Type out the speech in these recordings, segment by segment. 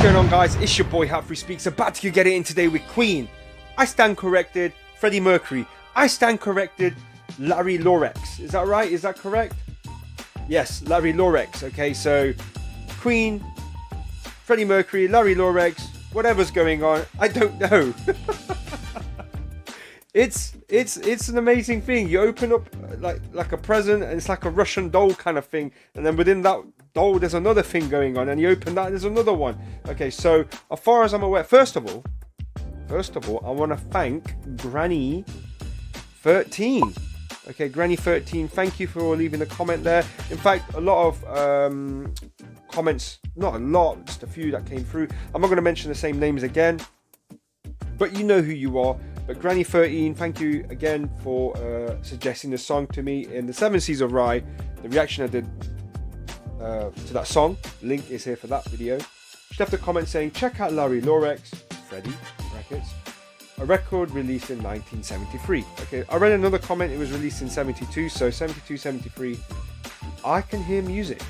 going on, guys? It's your boy Hat Free Speaks, about to get it in today with Queen. I stand corrected. Freddie Mercury. I stand corrected. Larry Lurex. Is that right? Is that correct? Yes, Larry Lurex. Okay, so Queen, Freddie Mercury, Larry Lurex, whatever's going on, I don't know. It's an amazing thing. You open up like a present, and it's like a Russian doll kind of thing, and then within that doll there's another thing going on, and you open that and there's another one. Okay, so as far as I'm aware, first of all, I want to thank Granny 13. Okay, Granny 13, thank you for leaving a comment there. In fact, a lot of comments, not a lot, just a few that came through. I'm not going to mention the same names again, but you know who you are. But Granny 13, thank you again for suggesting the song to me in the 7 Seas of Rye. The reaction I did to that song, link is here for that video. She left a comment saying, check out Larry Lurex, Freddie Brackets, a record released in 1973. Okay, I read another comment, it was released in 72, so 72, 73, I can hear music.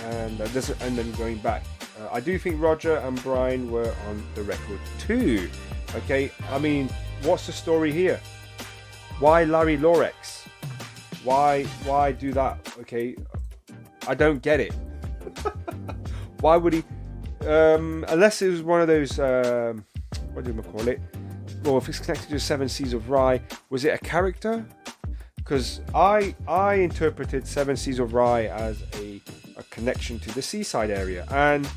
And then going back, I do think Roger and Brian were on the record too. Okay, I mean, what's the story here? Why Larry Lurex? Why do that? Okay, I don't get it. Why would he? Unless it was one of those, what do you call it? Well, if it's connected to 7 Seas of Rye, was it a character? Because I interpreted 7 Seas of Rye as a connection to the seaside area. And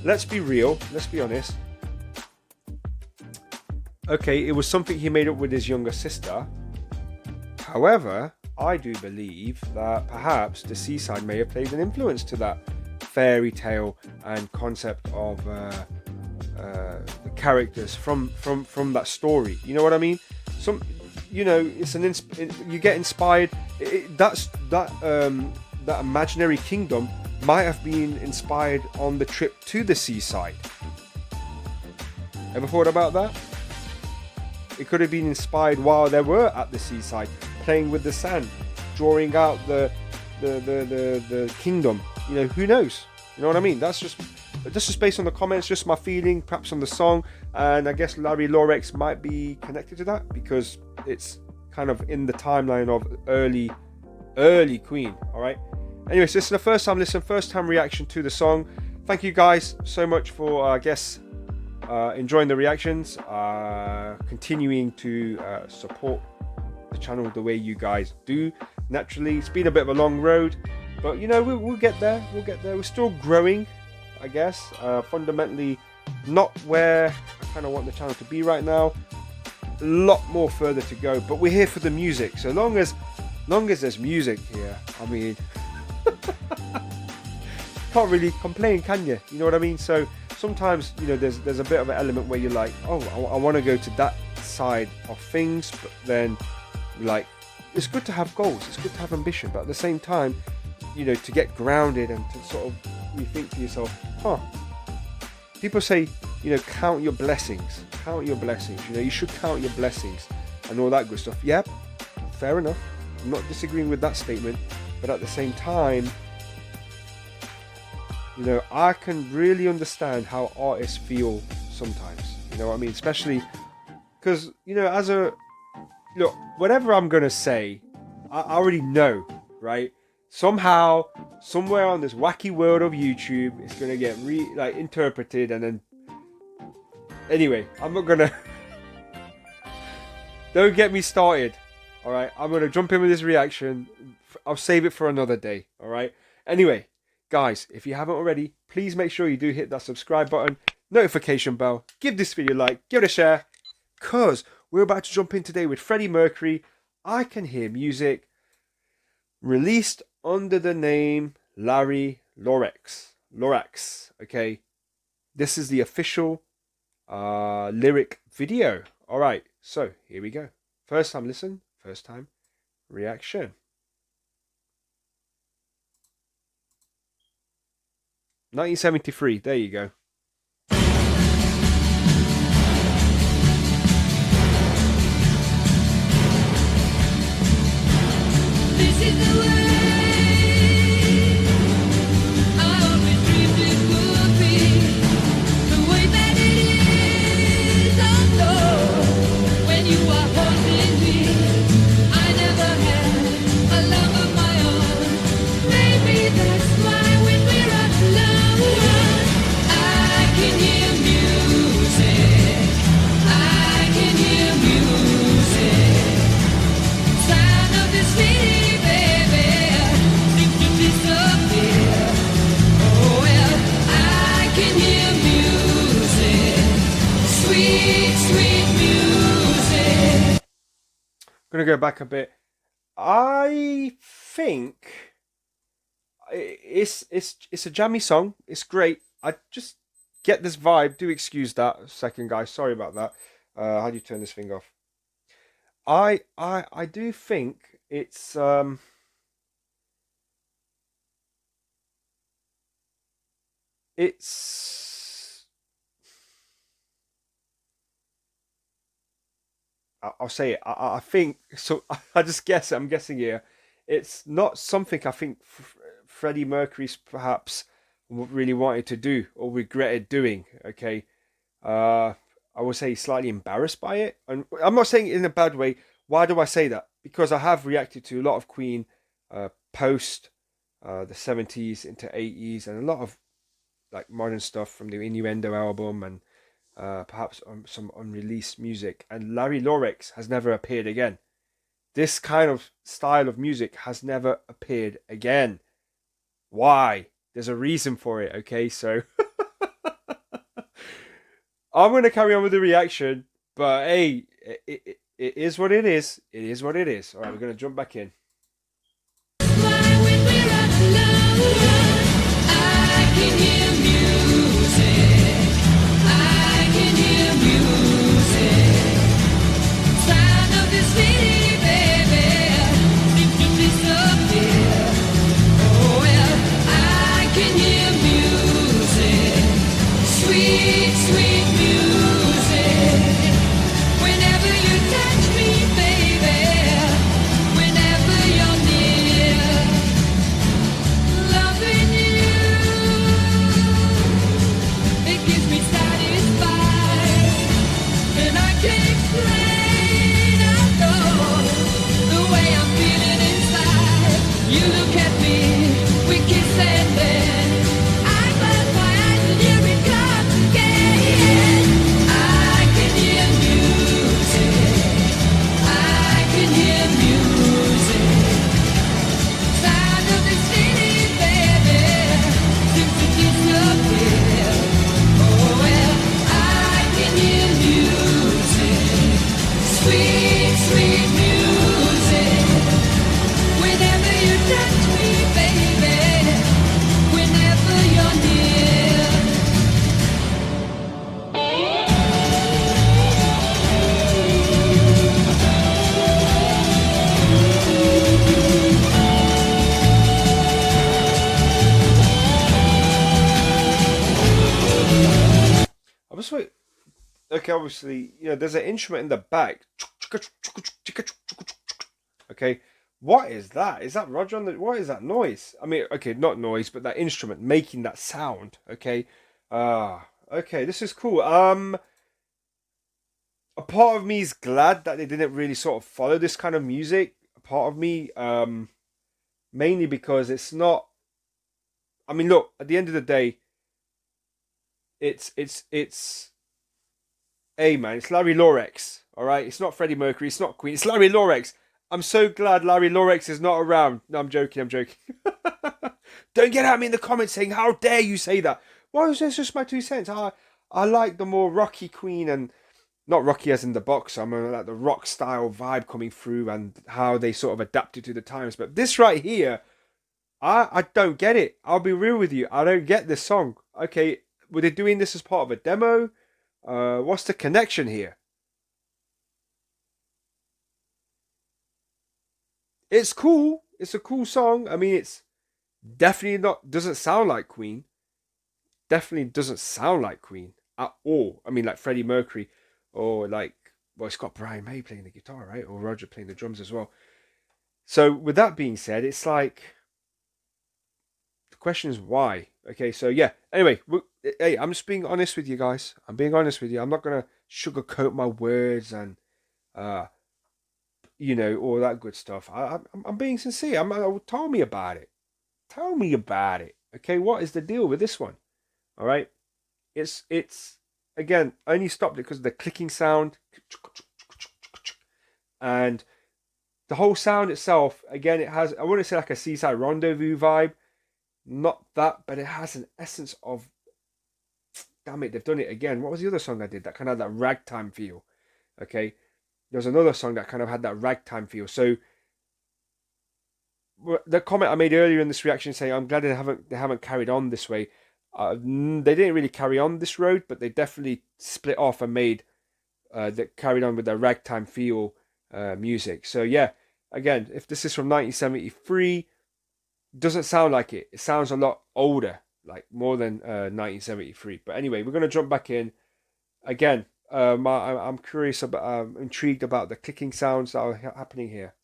let's be real, let's be honest. Okay, it was something he made up with his younger sister. However, I do believe that perhaps the seaside may have played an influence to that fairy tale and concept of the characters from that story. You know what I mean? It's you get inspired. That imaginary kingdom might have been inspired on the trip to the seaside. Ever thought about that? It could have been inspired while they were at the seaside, playing with the sand, drawing out the kingdom. You know, who knows? You know what I mean? That's just based on the comments, just my feeling, perhaps on the song. And I guess Larry Lurex might be connected to that because it's kind of in the timeline of early Queen. All right. Anyways, this is the first time reaction to the song. Thank you guys so much for, enjoying the reactions, continuing to support the channel the way you guys do. Naturally, it's been a bit of a long road, but you know, we'll get there. We're still growing, I guess. Fundamentally, not where I kind of want the channel to be right now. A lot more further to go, but we're here for the music. So long as there's music here, I mean, can't really complain, can you? You know what I mean? So sometimes, you know, there's a bit of an element where you're like, oh, I want to go to that side of things, but then like, it's good to have goals, it's good to have ambition, but at the same time, you know, to get grounded and to sort of rethink to yourself, people say, you know, count your blessings, you know, you should count your blessings and all that good stuff. Yep, fair enough, I'm not disagreeing with that statement, but at the same time, you know, I can really understand how artists feel sometimes, you know what I mean? Especially because, you know, look, whatever I'm going to say, I already know, right? Somehow, somewhere on this wacky world of YouTube, it's going to get interpreted, and then, anyway, I'm not going to, don't get me started, all right? I'm going to jump in with this reaction. I'll save it for another day, all right? Anyway, guys, if you haven't already, please make sure you do hit that subscribe button, notification bell, give this video a like, give it a share, because we're about to jump in today with Freddie Mercury, I Can Hear Music, released under the name Larry Lurex, okay? This is the official lyric video. All right, so here we go. First time listen, first time reaction. 1973, there you go. This is the way I always dreamed it would be. gonna go back a bit. I think it's a jammy song. It's great. I just get this vibe. Do excuse that second, guys. Sorry about that. How do you turn this thing off? I do think it's I'll say it. I think so. I just guess it. I'm guessing here. It's not something I think Freddie Mercury's perhaps really wanted to do or regretted doing. Okay, uh, I would say he's slightly embarrassed by it, and I'm not saying it in a bad way. Why do I say that? Because I have reacted to a lot of Queen post the 70s into 80s, and a lot of like modern stuff from the Innuendo album and perhaps some unreleased music. And Larry Lurex has never appeared again. This kind of style of music has never appeared again. Why? There's a reason for it, okay? So I'm going to carry on with the reaction, but hey, it is what it is. It is what it is. All right, we're going to jump back in. Why when we're alone, I can hear music. I can hear music. Sound of the city, baby, seems to disappear. Oh well, I can hear music. Sweet, sweet music. Whenever you touch me, baby. Whenever you're near. Loving you. It gives me satisfied. And I can't explain, I know, the way I'm feeling inside. You look at me, we kiss and then I close my eyes and here it comes again. I can hear music. I can hear music. Sound of the city, baby, seems to disappear. Oh well, I can hear music. Sweet, sweet music. Whenever you touch me, baby. Whenever you're near. I was wait. Okay, obviously, there's an instrument in the back. Okay, what is that? Is that Roger on the? What is that noise? I mean, okay, not noise, but that instrument making that sound. Okay, okay, this is cool. A part of me is glad that they didn't really sort of follow this kind of music. A part of me, mainly because it's not. I mean, look, at the end of the day, it's. Hey man, it's Larry Lurex. All right, it's not Freddie Mercury. It's not Queen. It's Larry Lurex. I'm so glad Larry Lurex is not around. No, I'm joking. I'm joking. Don't get at me in the comments saying, "How dare you say that?" Well, it's just my 2 cents. I like the more rocky Queen, and not rocky as in the box. I mean, like the rock style vibe coming through and how they sort of adapted to the times. But this right here, I don't get it. I'll be real with you. I don't get this song. Okay, were they doing this as part of a demo? What's the connection here? It's cool. It's a cool song. I mean, it's definitely not doesn't sound like Queen. Definitely doesn't sound like Queen at all. I mean, like Freddie Mercury, or like, well, it's got Brian May playing the guitar, right? Or Roger playing the drums as well. So with that being said, it's like the question is why. Okay, so yeah. Anyway, hey, I'm just being honest with you guys. I'm being honest with you. I'm not gonna sugarcoat my words and uh, all that good stuff. I'm being sincere. Tell me about it. Tell me about it. Okay, what is the deal with this one? All right, it's again. I only stopped it because of the clicking sound, and the whole sound itself. Again, it has. I wouldn't say like a seaside rendezvous vibe. Not that, but it has an essence of. Damn it, they've done it again. What was the other song I did that kind of had that ragtime feel? Okay, There's another song that kind of had that ragtime feel. So the comment I made earlier in this reaction saying I'm glad they haven't carried on this way. They didn't really carry on this road, but they definitely split off and made that carried on with their ragtime feel music. So yeah, again, if this is from 1973, doesn't sound like it. It sounds a lot older, like more than 1973. But anyway, we're gonna jump back in again. I'm curious about, intrigued about the clicking sounds that are happening here.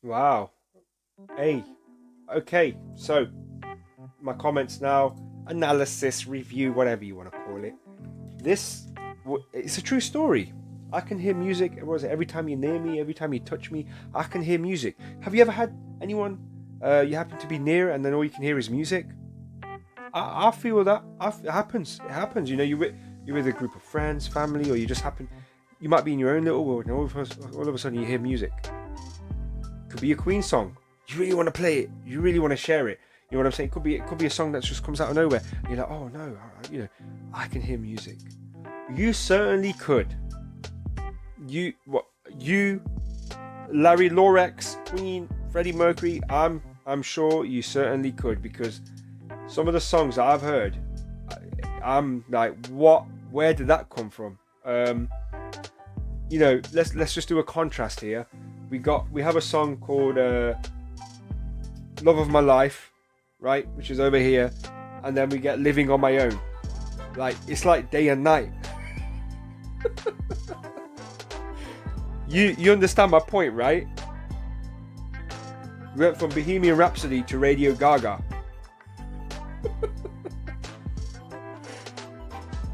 Wow. Hey. Okay. So my comments now. Analysis, review, whatever you want to call it. It's a true story. I can hear music. What was it? Every time you're near me, every time you touch me, I can hear music. Have you ever had anyone you happen to be near and then all you can hear is music? I feel that it happens. It happens. You know, you're with a group of friends, family, or you might be in your own little world, and all of a sudden you hear music. Could be a Queen song. You really want to play it. You really want to share it. You know what I'm saying? It could be a song that just comes out of nowhere. And you're like, oh no, I can hear music. You certainly could. You, Larry Lurex, Queen, Freddie Mercury. I'm sure you certainly could, because some of the songs that I've heard, I'm like, what? Where did that come from? Let's just do a contrast here. We have a song called Love of My Life, right, which is over here, and then we get Living on My Own. Like, it's like day and night. You understand my point, right? We went from Bohemian Rhapsody to Radio Gaga.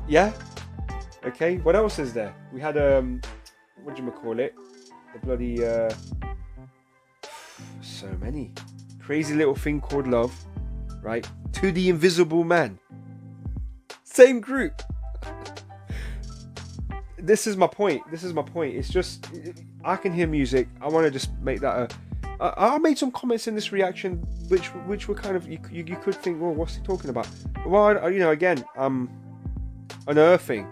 Yeah? Okay, what else is there? We had whatchamacallit? The bloody so many. Crazy Little Thing Called Love, right? To the Invisible Man. Same group. This is my point. It's just, I can hear music. I want to just make that I made some comments in this reaction which were kind of, you could think, well, what's he talking about? Well, again, I'm unearthing.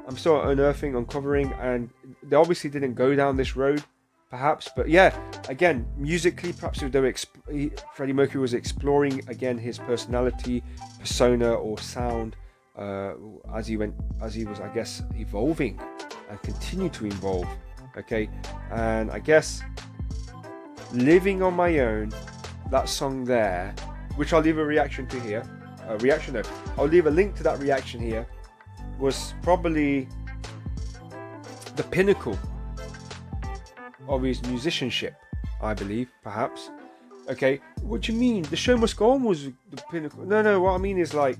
I'm still unearthing, uncovering, and they obviously didn't go down this road, perhaps. But yeah, again, musically, perhaps Freddie Mercury was exploring again his personality, persona, or sound as he was, I guess, evolving and continue to evolve. Okay, and I guess Living on My Own, that song there, which I'll leave a reaction to here. I'll leave a link to that reaction here. Was probably the pinnacle of his musicianship, I believe, perhaps. Okay, what do you mean? The Show Must Go On was the pinnacle. No, what I mean is, like,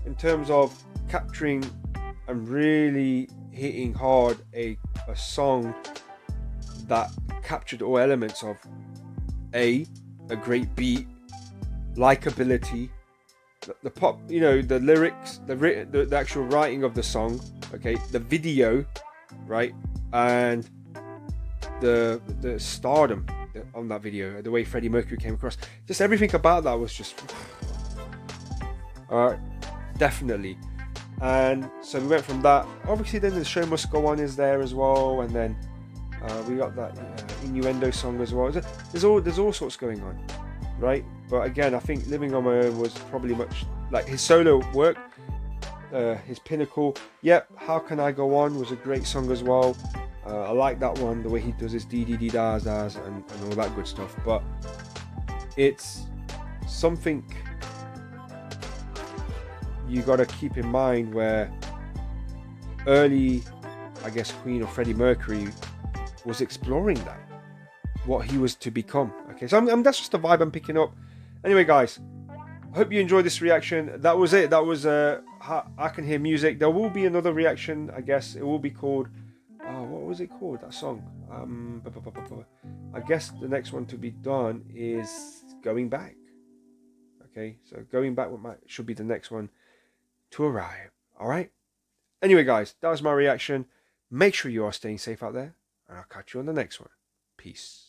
in terms of capturing and really hitting hard a song that captured all elements of a great beat, likability, the pop, you know, the lyrics, the actual writing of the song, okay, the video, right, and the stardom on that video, the way Freddie Mercury came across, just everything about that was just definitely. And so we went from that. Obviously, then the Show Must Go On is there as well, and then we got that innuendo song as well. There's all sorts going on, right? But again, I think Living on My Own was probably much like his solo work, his pinnacle. Yep, How Can I Go On was a great song as well. I like that one, the way he does his dee dee dee dahs and all that good stuff. But it's something you got to keep in mind, where early, I guess, Queen or Freddie Mercury was exploring that, what he was to become. Okay, so that's just the vibe I'm picking up. Anyway, guys, I hope you enjoyed this reaction. That was it. That was I Can Hear Music. There will be another reaction, I guess. It will be called, what was it called, that song? I guess the next one to be done is Going Back. Okay, so Going Back should be the next one to arrive. All right. Anyway, guys, that was my reaction. Make sure you are staying safe out there, and I'll catch you on the next one. Peace.